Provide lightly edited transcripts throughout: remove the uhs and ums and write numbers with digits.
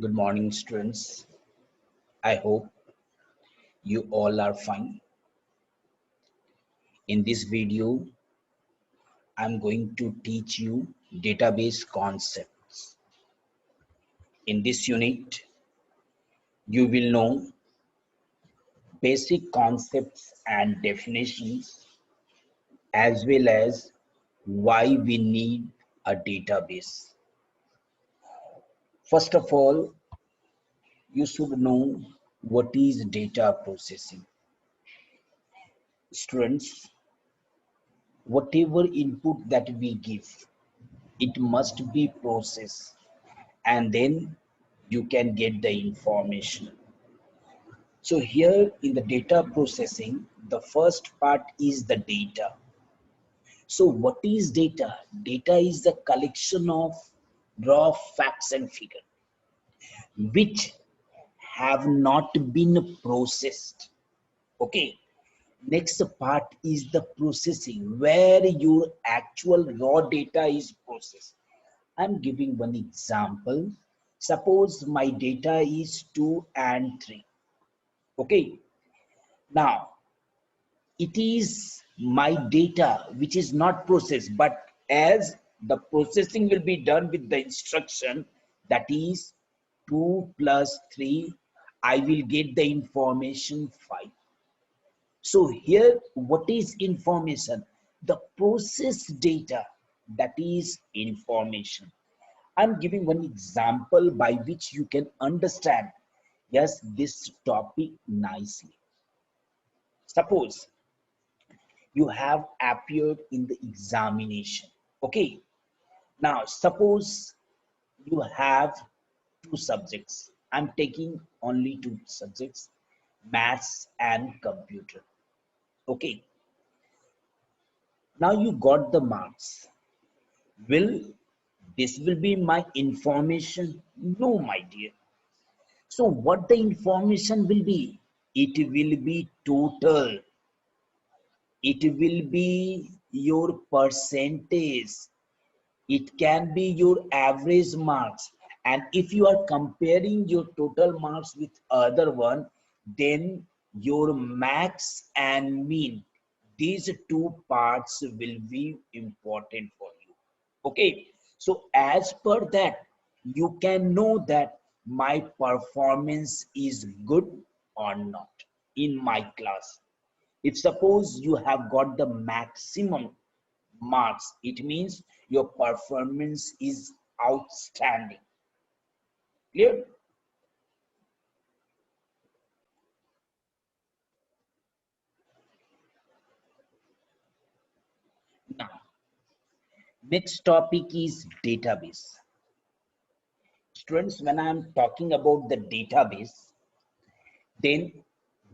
Good morning, students. I hope you all are fine. In this video, I'm going to teach you database concepts. In this unit, you will know basic concepts and definitions as well as why we need a database. First of all, you should know what is data processing. Students, whatever input that we give, it must be processed and then you can get the information. So here in the data processing, the first part is the data. So what is data? Data is the collection of raw facts and figures which have not been processed. Okay. Next part is the processing where your actual raw data is processed. I'm giving one example. Suppose my data is 2 and 3. Okay. Now, it is my data which is not processed, but as the processing will be done with the instruction that is 2 plus 3, I will get the information 5. So here, what is information? The processed data, that is information. I'm giving one example by which you can understand, yes, this topic nicely. Suppose you have appeared in the examination. Okay. Now, suppose you have two subjects. I'm taking only two subjects, maths and computer. Okay. Now you got the marks. Will this will be my information? No, my dear. So what the information will be? It will be total. It will be your percentage. It can be your average marks. And if you are comparing your total marks with other one, then your max and mean, these two parts will be important for you. Okay. So as per that, you can know that my performance is good or not in my class. If suppose you have got the maximum marks, it means your performance is outstanding. Clear? Now, next topic is database. Students, when I'm talking about the database, then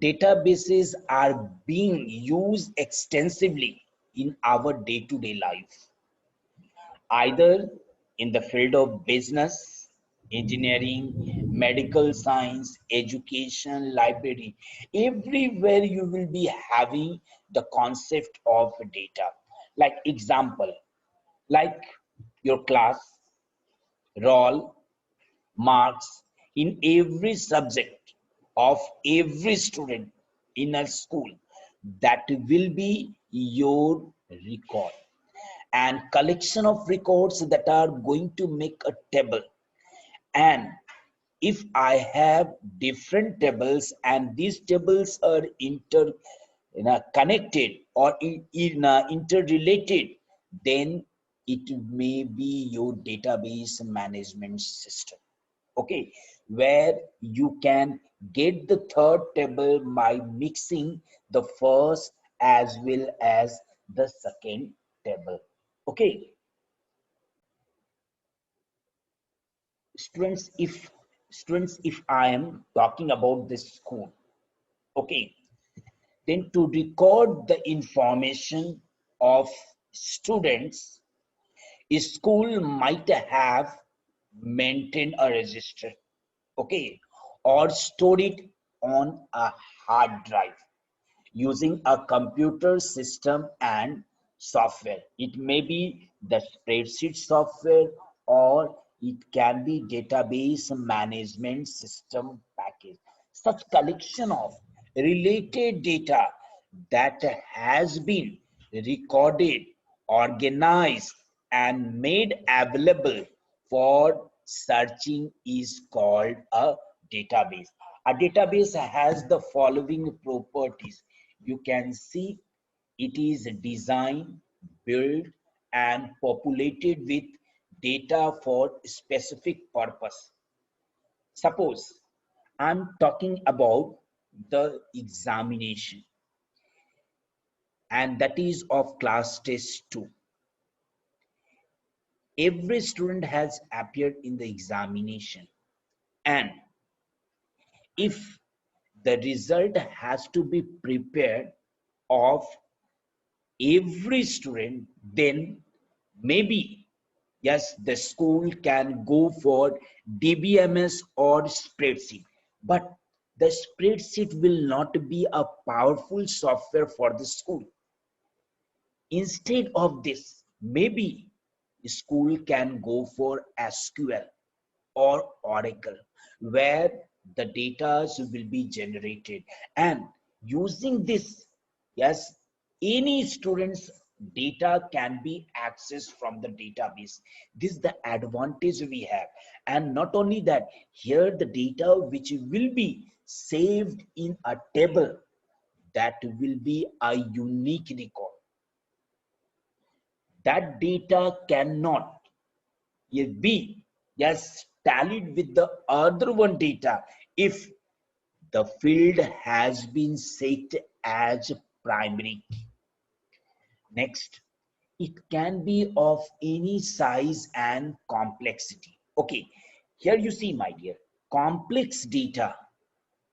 databases are being used extensively in our day-to-day life, either in the field of business, engineering, medical science, education, library. Everywhere you will be having the concept of data. Like example, like your class, roll, marks in every subject of every student in a school, that will be your record and collection of records that are going to make a table. And if I have different tables and these tables are connected or interrelated, then it may be your database management system. Okay, where you can get the third table by mixing the first as well as the second table. Okay, students, if I am talking about this school, okay, then to record the information of students, a school might have maintained a register, okay, or stored it on a hard drive using a computer system and software. It may be the spreadsheet software or It can be database management system package. Such collection of related data that has been recorded, organized, and made available for searching is called a database. A database has the following properties. You can see it is designed, built, and populated with data for specific purpose. Suppose I'm talking about the examination, and that is of class test 2. Every student has appeared in the examination, and if the result has to be prepared of every student, then maybe yes, the school can go for DBMS or spreadsheet, but the spreadsheet will not be a powerful software for the school. Instead of this, maybe school can go for SQL or Oracle, where the data will be generated. And using this, yes, any student's data can be accessed from the database. This is the advantage we have. And not only that, here the data which will be saved in a table, that will be a unique record. That data cannot be yes tallied with the other one data if the field has been set as primary. Next, it can be of any size and complexity. Okay, here you see, my dear, complex data,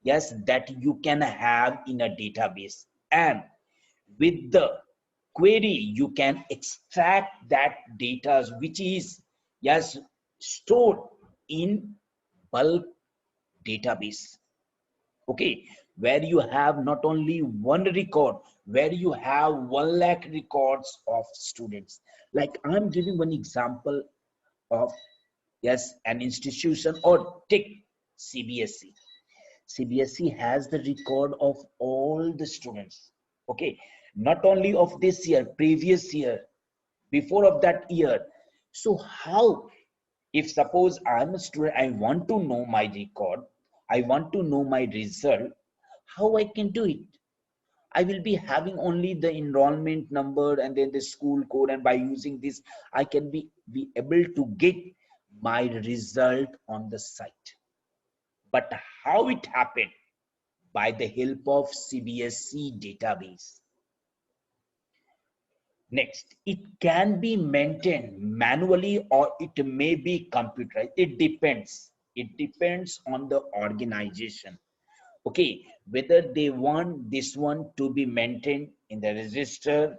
yes, that you can have in a database, and with the query you can extract that data which is yes stored in bulk database. Okay, where you have not only one record, where you have 1 lakh records of students. Like I'm giving one example of yes an institution, or take CBSE. CBSE has the record of all the students. Okay, not only of this year, previous year, before of that year. So how, if suppose I'm a student, I want to know my record, I want to know my result, how I can do it? I will be having only the enrollment number and then the school code, and by using this, I can be able to get my result on the site. But how it happened? By the help of CBSE database. Next, it can be maintained manually or it may be computerized. It depends. It depends on the organization. Okay, whether they want this one to be maintained in the register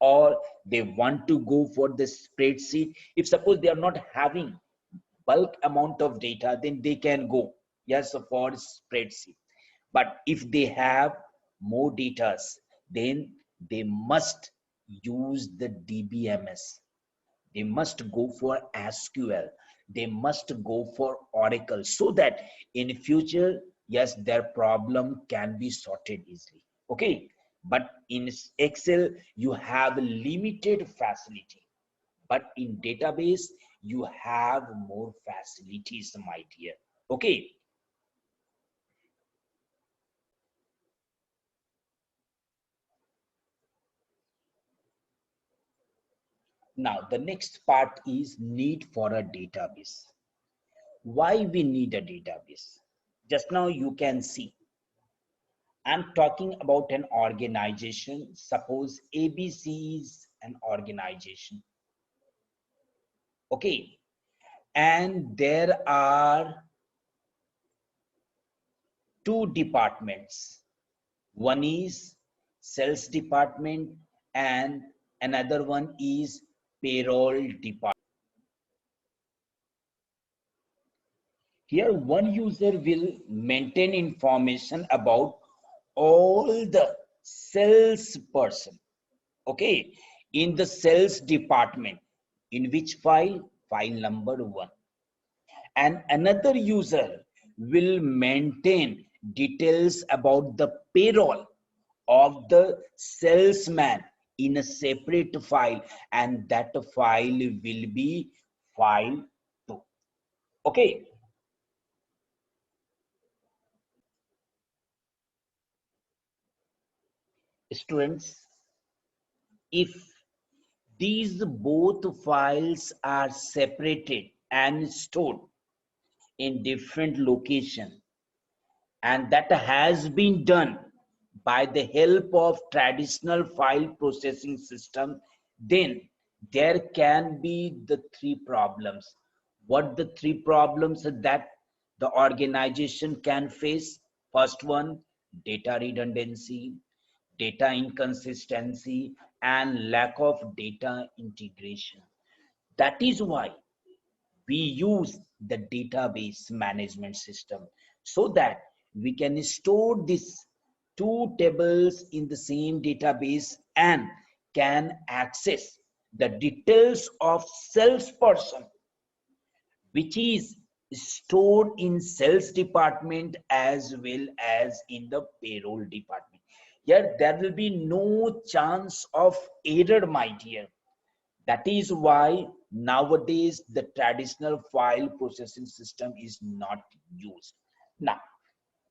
or they want to go for the spreadsheet. If suppose they are not having bulk amount of data, then they can go yes for spreadsheet. But if they have more data, then they must use the DBMS. They must go for SQL. They must go for Oracle, so that in future, yes, their problem can be sorted easily. Okay, but in Excel you have limited facility, but in database you have more facilities, my dear. Okay, now the next part is need for a database. Why we need a database? Just now you can see I'm talking about an organization. Suppose ABC is an organization. Okay, and there are two departments. One is sales department and another one is payroll department. Here one user will maintain information about all the salesperson. Okay, in the sales department. In which file? File number 1. and another user will maintain details about the payroll of the salesman in a separate file, and that file will be file 2. Okay, students, if these both files are separated and stored in different location, and that has been done by the help of traditional file processing system, then there can be the three problems. What the three problems that the organization can face? First one, data redundancy, data inconsistency, and lack of data integration. That is why we use the database management system, so that we can store these two tables in the same database and can access the details of salesperson, which is stored in sales department as well as in the payroll department. Yet there will be no chance of error, my dear. That is why nowadays the traditional file processing system is not used. Now,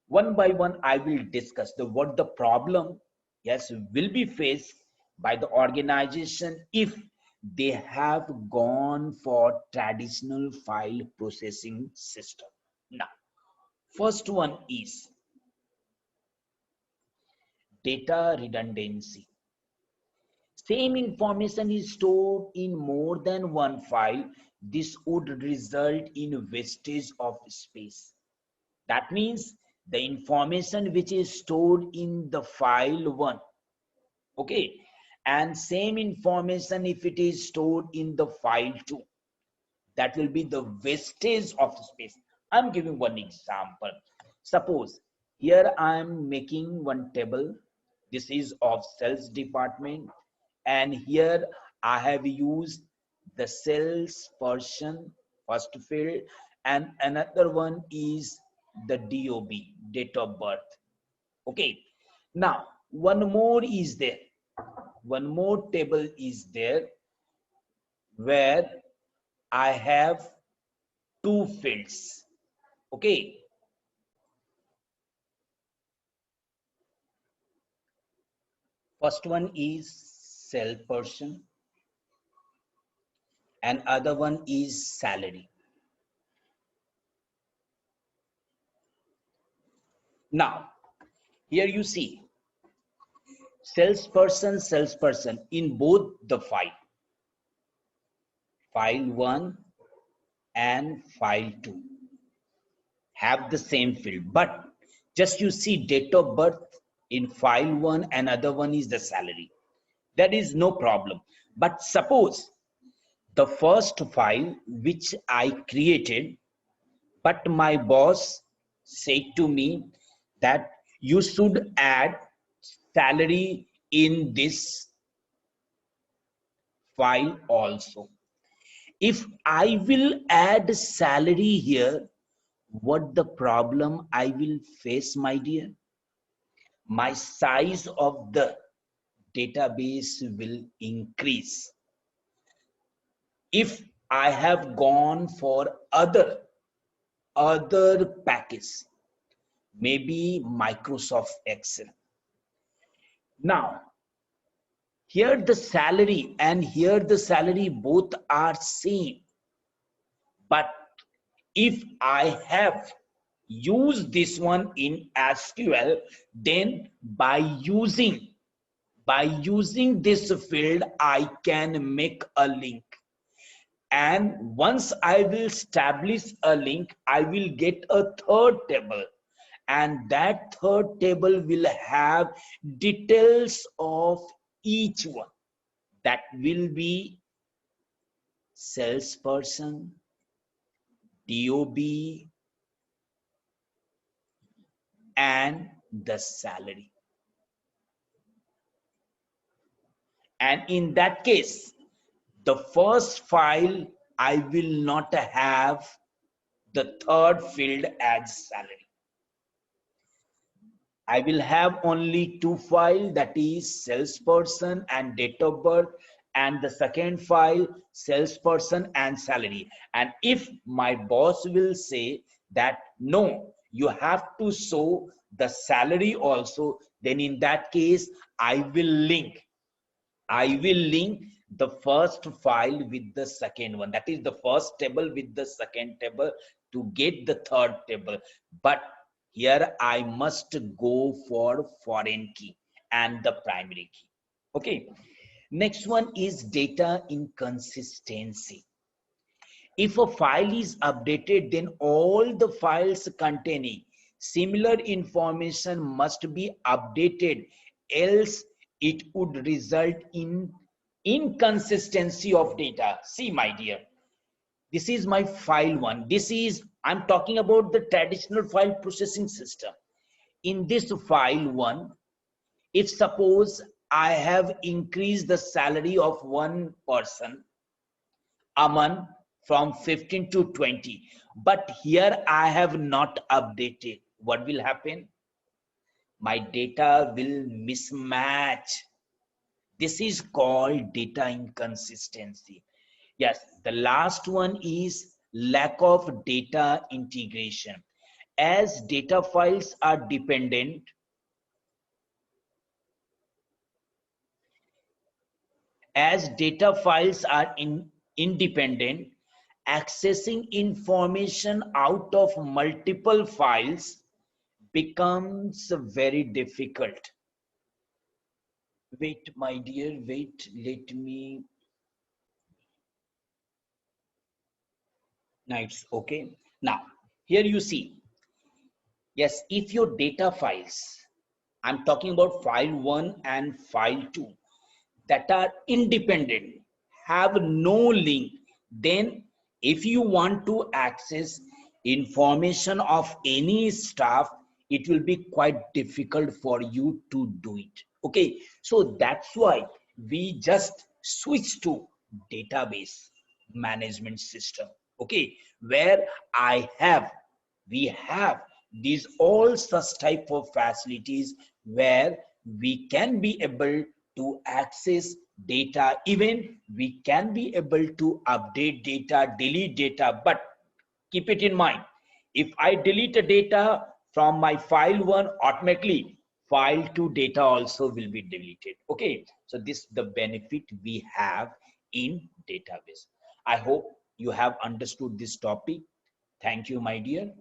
one by one, I will discuss the what the problem, yes, will be faced by the organization if they have gone for traditional file processing system. Now, first one is data redundancy. Same information is stored in more than one file. This would result in wastage of space. That means the information which is stored in the file 1, okay, and same information if it is stored in the file 2, that will be the wastage of space. I'm giving one example. Suppose here I'm making one table. This is of sales department, and here I have used the salesperson first field, and another one is the DOB, date of birth. Okay, now one more is there. One more table is there where I have two fields. Okay, first one is salesperson and other one is salary. Now, here you see salesperson in both the file 1 and file 2 have the same field, but just you see date of birth in file 1 and other one is the salary. That is no problem. But suppose the first file which I created, but my boss said to me that you should add salary in this file also. If I will add salary here, what the problem I will face, my dear? My size of the database will increase. If I have gone for other package, maybe Microsoft Excel. Now, here the salary and here the salary both are same. But if I have used this one in SQL, then by using this field, I can make a link. And once I will establish a link, I will get a third table. And that third table will have details of each one. That will be salesperson, DOB, and the salary. And in that case, the first file I will not have the third field as salary. I will have only two files, that is salesperson and date of birth, and the second file salesperson and salary. And if my boss will say that no, you have to show the salary also, then in that case I will link the first file with the second one. That is the first table with the second table to get the third table. But here I must go for foreign key and the primary key. Okay. Next one is data inconsistency. If a file is updated, then all the files containing similar information must be updated, else it would result in inconsistency of data. See, my dear, this is my file one. I'm talking about the traditional file processing system. In this file one, if suppose I have increased the salary of one person, Aman, from 15 to 20, but here I have not updated, what will happen? My data will mismatch. This is called data inconsistency. Yes, the last one is lack of data integration. As data files are dependent, as data files are independent, accessing information out of multiple files becomes very difficult. Wait, my dear, wait, let me. Nice, okay. Now, here you see, yes, if your data files, I'm talking about file 1 and file 2, that are independent, have no link, then if you want to access information of any staff, it will be quite difficult for you to do it. Okay, so that's why we just switch to database management system. Okay, where we have these all such type of facilities where we can be able to access data, even we can be able to update data, delete data. But keep it in mind, if I delete the data from my file 1, automatically file 2 data also will be deleted. Okay, so this is the benefit we have in database. I hope you have understood this topic. Thank you, my dear.